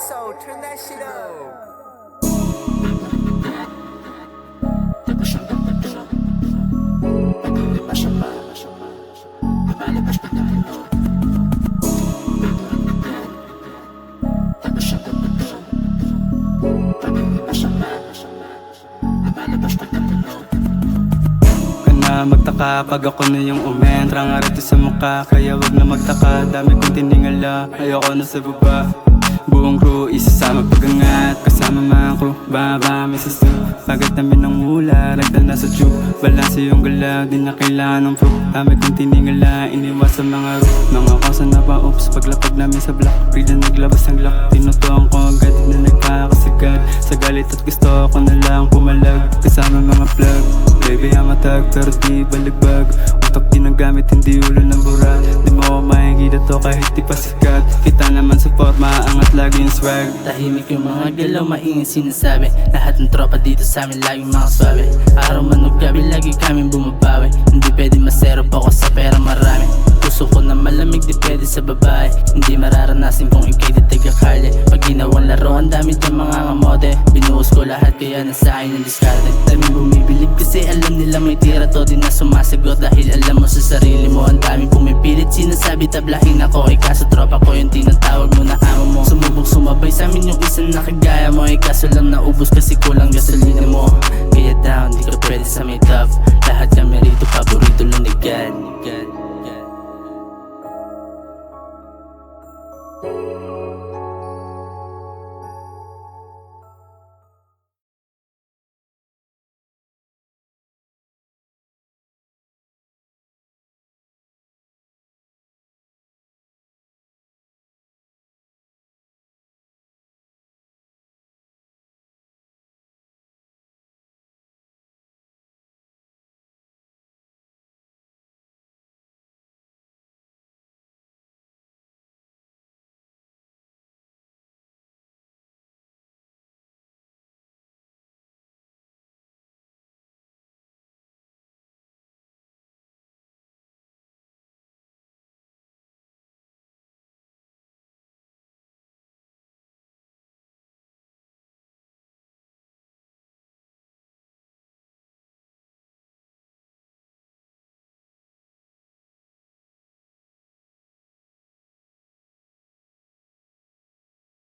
So turn that shit up. Magtaka pag ako na yung umentra ng arete sa mukha, kaya wag na magtaka. Dami kong tiningala, ayoko na sa baba. Buong crew, isasama pag-angat. Kasama mga crew, baba may sastu. Pagkat namin ng hula, ragdal na sa tube. Balanse yung galaw, di na kailangan ng proof. Dami kong tiningala, iniwas sa mga room. Mga kosa na pa, oops, paglapag namin sa block. Bigla naglabas ng lock, tinutuan ko agad na nagkakasagad. Sa galit at gusto ko na lang pumalag. Kasama mga plug, baby ang matag pero di baligbag. Utak ginagamit, hindi ulo ng bura. Di mo ako makikita to kahit di pa sikat. Kita naman sa forma, angat lagi yung swag. Tahimik yung mga galaw, maingay sinasabi. Lahat ng tropa dito sa amin laging mga swabe. Araw man o gabi, lagi kaming bumabawi. Hindi pwede masero pa ko sa pera marami. Puso ko na malamig, di pwede sa babae. Hindi mararanasin kung ikay di taga-Carle. Pag ginawang laro, ang dami dyan mga ngamote. Binuhos ko lahat kaya nasa akin ang diskarte. Daming bumibilib kasi alam nila may tira to. Di na sumasagot dahil alam mo sa sarili mo. Ang daming pumipilit, sinasabi tablahin ako. Eh kaso tropa ko yung tinatawag mo na amo mo. Sumubok sumabay sa amin yung isang nakagaya mo. Eh kaso lang naubos kasi kulang gasolina mo. Kaya down, di ka pwede sa may top. Lahat kami rito, paborito lang ni God.